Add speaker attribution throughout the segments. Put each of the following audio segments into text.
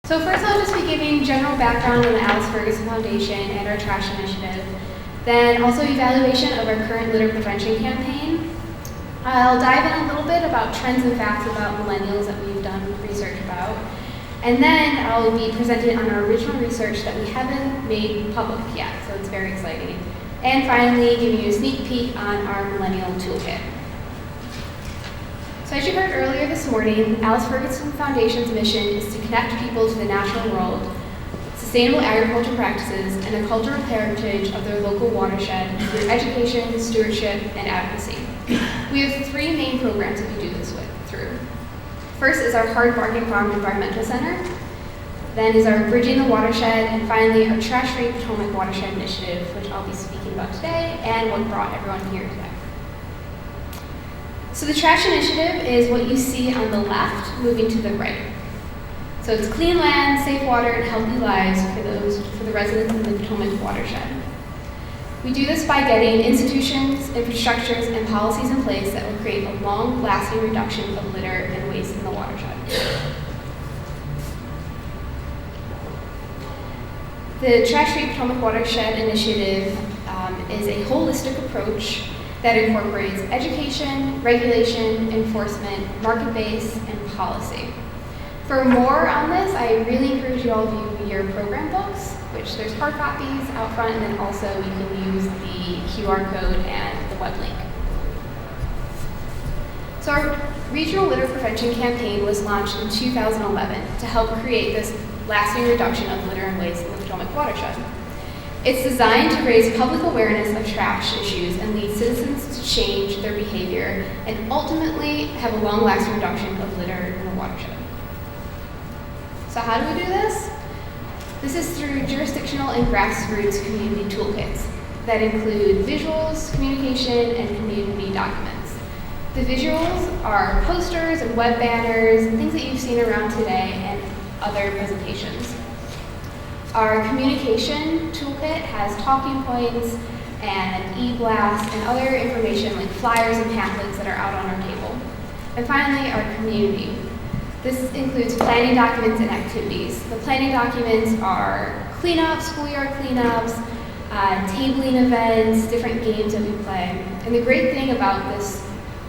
Speaker 1: So first I'll just be giving general background on the Alice Ferguson Foundation and our trash initiative, then also evaluation of our current litter prevention campaign. I'll dive in a little bit about trends and facts about millennials that we've done research about, and then I'll be presenting on our original research that we haven't made public yet, so it's very exciting. And finally, giving you a sneak peek on our Millennial Toolkit. So as you heard earlier this morning, Alice Ferguson Foundation's mission is to connect people to the natural world, sustainable agriculture practices, and the cultural heritage of their local watershed through education, stewardship, and advocacy. We have three main programs that we do this through. First is our Hard Barking Farm Environmental Center, then is our Bridging the Watershed, and finally our Trash-Free Potomac Watershed Initiative, which I'll be speaking about today, and what brought everyone here today. So the trash initiative is what you see on the left, moving to the right. So it's clean land, safe water, and healthy lives for the residents in the Potomac watershed. We do this by getting institutions, infrastructures, and policies in place that will create a long-lasting reduction of litter and waste in the watershed. The Trash-Free Potomac Watershed Initiative is a holistic approach that incorporates education, regulation, enforcement, market-based, and policy. For more on this, I really encourage you all to view your program books, which there's hard copies out front, and then also you can use the QR code and the web link. So our regional litter prevention campaign was launched in 2011 to help create this lasting reduction of litter and waste in the Potomac watershed. It's designed to raise public awareness of trash issues and lead citizens to change their behavior and ultimately have a long-lasting reduction of litter in the watershed. So how do we do this? This is through jurisdictional and grassroots community toolkits that include visuals, communication, and community documents. The visuals are posters and web banners and things that you've seen around today and other presentations. Our communication toolkit has talking points and e-blasts and other information like flyers and pamphlets that are out on our table. And finally, our community. This includes planning documents and activities. The planning documents are cleanups, schoolyard cleanups, tabling events, different games that we play. And the great thing about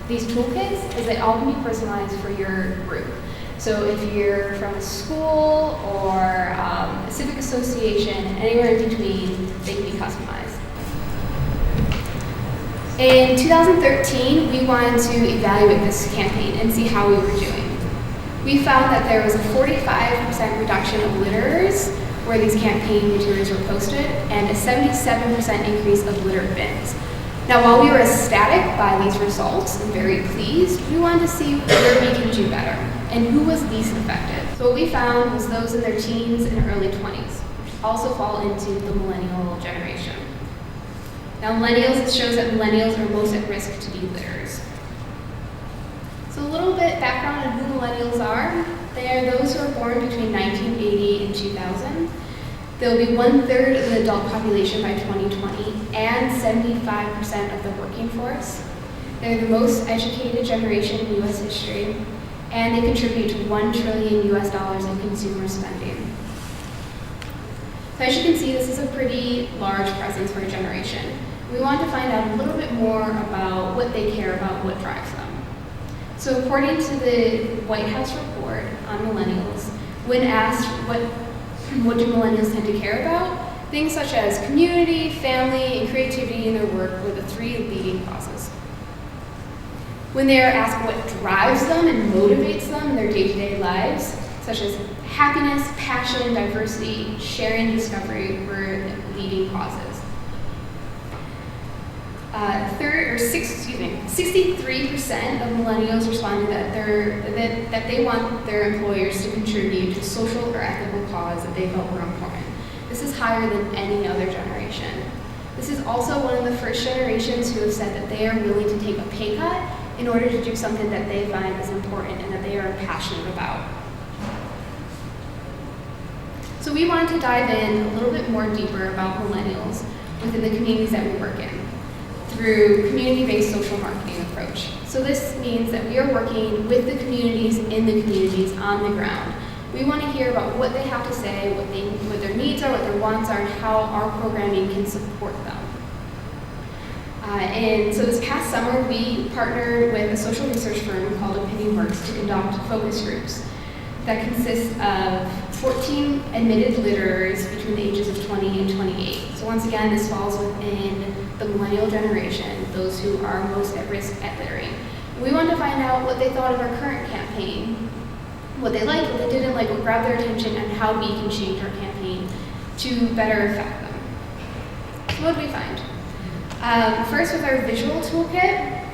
Speaker 1: these toolkits is they all can be personalized for your group. So if you're from a school or a civic association, anywhere in between, they can be customized. In 2013, we wanted to evaluate this campaign and see how we were doing. We found that there was a 45% reduction of litterers where these campaign materials were posted and a 77% increase of litter bins. Now, while we were ecstatic by these results and very pleased, we wanted to see where we can do better and who was least affected. So what we found was those in their teens and early 20s, which also fall into the millennial generation. Now, it shows that millennials are most at risk to be litterers. So a little bit background on who millennials are. They are those who are born between 1980 and 2000. They'll be 1/3 of the adult population by 2020 and 75% of the working force. They're the most educated generation in U.S. history, and they contribute to $1 trillion in consumer spending. So as you can see, this is a pretty large presence for a generation. We wanted to find out a little bit more about what they care about, what drives them. So according to the White House report on millennials, when asked what do millennials tend to care about, things such as community, family, and creativity in their work were the three leading causes. When they are asked what drives them and motivates them in their day-to-day lives, such as happiness, passion, diversity, sharing, discovery were leading causes. 63% of millennials responded that they want their employers to contribute to social or ethical cause that they felt were important. This is higher than any other generation. This is also one of the first generations who have said that they are willing to take a pay cut in order to do something that they find is important and that they are passionate about. So we wanted to dive in a little bit more deeper about millennials within the communities that we work in through community-based social marketing approach. So this means that we are working with the communities in the communities on the ground. We want to hear about what they have to say, what their needs are, what their wants are, and how our programming can support them. And so this past summer, we partnered with a social research firm called Pennino to conduct focus groups that consist of 14 admitted litterers between the ages of 20 and 28. So once again, this falls within the millennial generation, those who are most at risk at littering. We wanted to find out what they thought of our current campaign, what they liked, what they didn't like, what grabbed their attention, and how we can change our campaign to better affect them. So what did we find? First, with our visual toolkit,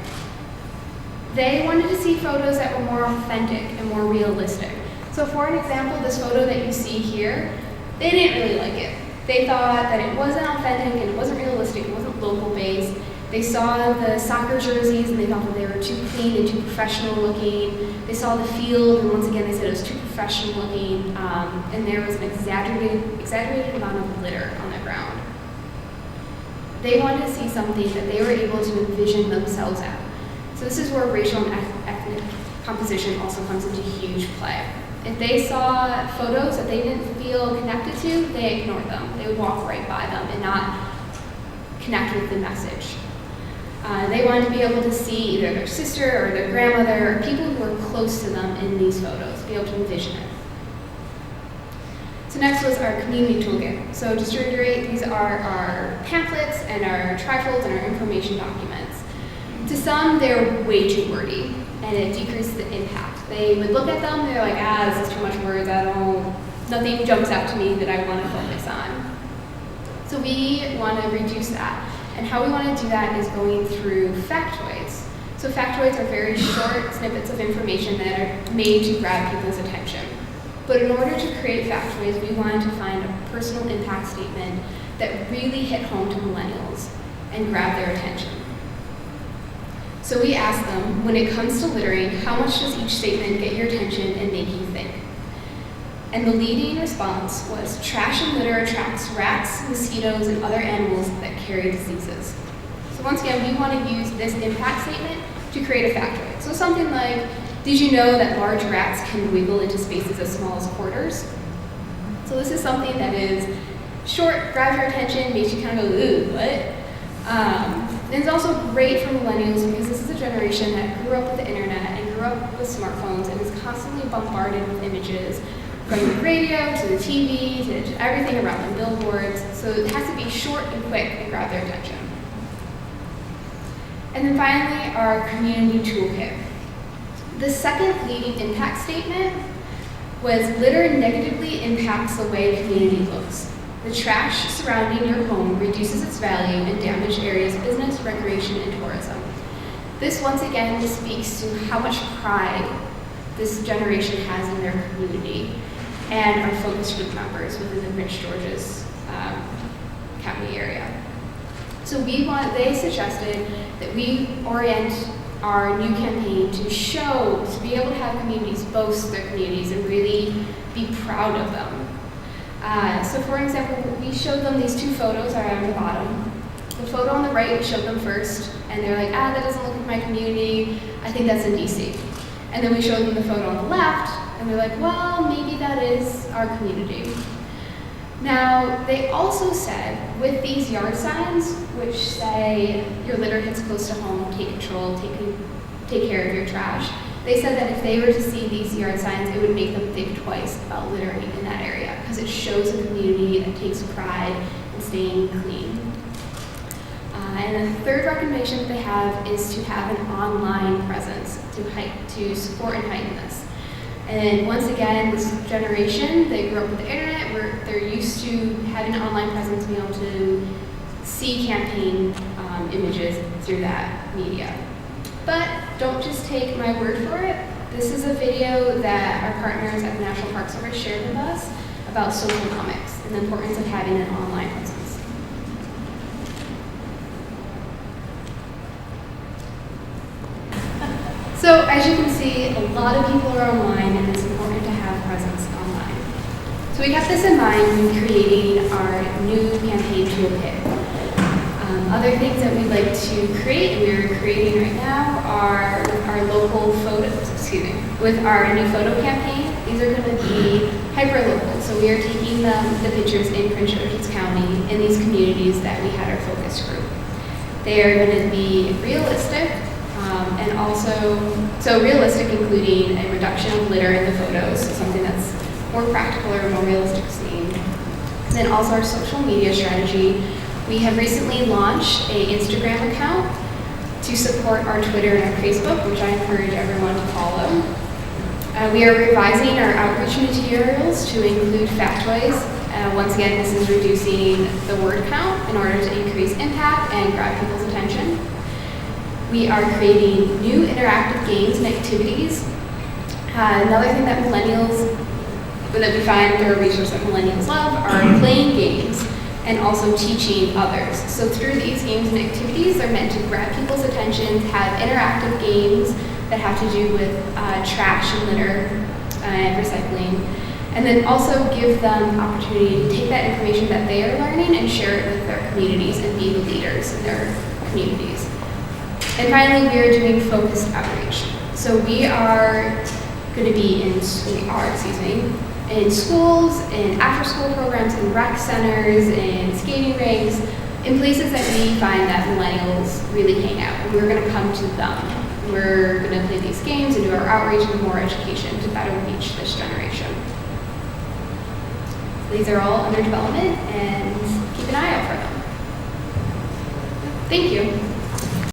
Speaker 1: they wanted to see photos that were more authentic and more realistic. So for an example, this photo that you see here, they didn't really like it. They thought that it wasn't authentic and it wasn't realistic, it wasn't local based. They saw the soccer jerseys and they thought that they were too clean and too professional looking. They saw the field and once again they said it was too professional looking, and there was an exaggerated amount of litter on the ground. They wanted to see something that they were able to envision themselves at. So this is where racial and ethnic composition also comes into huge play. If they saw photos that they didn't feel connected to, they ignored them. They would walk right by them and not connect with the message. They wanted to be able to see either their sister or their grandmother or people who were close to them in these photos, be able to envision it. So next was our community toolkit. So just to reiterate, these are our pamphlets and our trifolds and our information documents. To some, they're way too wordy and it decreases the impact. They would look at them, they're like, this is too much words, nothing jumps out to me that I want to focus on. So we want to reduce that. And how we want to do that is going through factoids. So factoids are very short snippets of information that are made to grab people's attention. But in order to create factoids, we wanted to find a personal impact statement that really hit home to millennials and grab their attention. So we asked them, when it comes to littering, how much does each statement get your attention and make you think? And the leading response was, trash and litter attracts rats, mosquitoes, and other animals that carry diseases. So once again, we want to use this impact statement to create a factoid. So something like, did you know that large rats can wiggle into spaces as small as quarters? So this is something that is short, grabs your attention, makes you kind of go, ooh, what? And it's also great for millennials because this is a generation that grew up with the internet and grew up with smartphones and is constantly bombarded with images from the radio to the TV to everything around them, billboards. So it has to be short and quick and grab their attention. And then finally, our community toolkit. The second leading impact statement was litter negatively impacts the way a community looks. The trash surrounding your home reduces its value in damaged areas of business, recreation, and tourism. This once again just speaks to how much pride this generation has in their community and our focus group members within the Rich George's county area. So they suggested that we orient our new campaign to be able to have communities boast their communities and really be proud of them. So for example, we showed them these two photos are on the bottom. The photo on the right, we showed them first, and they're like, that doesn't look like my community, I think that's in DC. And then we showed them the photo on the left, and they're like, well, maybe that is our community. Now, they also said, with these yard signs, which say, your litter hits close to home, take control, take care of your trash, they said that if they were to see these yard signs, it would make them think twice about littering in that area, because it shows a community that takes pride in staying clean. And the third recommendation that they have is to have an online presence to support and heighten this. And once again, this generation, they grew up with the internet, where they're used to having an online presence, being able to see campaign images through that media. But don't just take my word for it. This is a video that our partners at the National Park Service shared with us about social comics and the importance of having an online presence. So as you can see, a lot of people are online and it's important to have presence online. So we kept this in mind when creating our new campaign toolkit. Other things that we'd like to create, and we're creating right now, are with our local photos, with our new photo campaign. These are going to be hyper-local. So we are taking the pictures in Prince George's County in these communities that we had our focus group. They are going to be realistic, and also, so realistic including a reduction of litter in the photos, so something that's more practical or more realistic scene. And then also our social media strategy. We have recently launched an Instagram account to support our Twitter and our Facebook, which I encourage everyone to follow. We are revising our outreach materials to include factoids. Once again, this is reducing the word count in order to increase impact and grab people's attention. We are creating new interactive games and activities. Another thing that we find through our research that millennials love are playing games and also teaching others. So through these games and activities, they're meant to grab people's attention, have interactive games that have to do with trash and litter and recycling, and then also give them opportunity to take that information that they are learning and share it with their communities and be the leaders in their communities. And finally, we are doing focused outreach. So we are going to be in schools, in after-school programs, in rec centers, in skating rinks, in places that we find that millennials really hang out. And we're going to come to them. We're going to play these games and do our outreach and more education to better reach this generation. These are all under development, and keep an eye out for them. Thank you.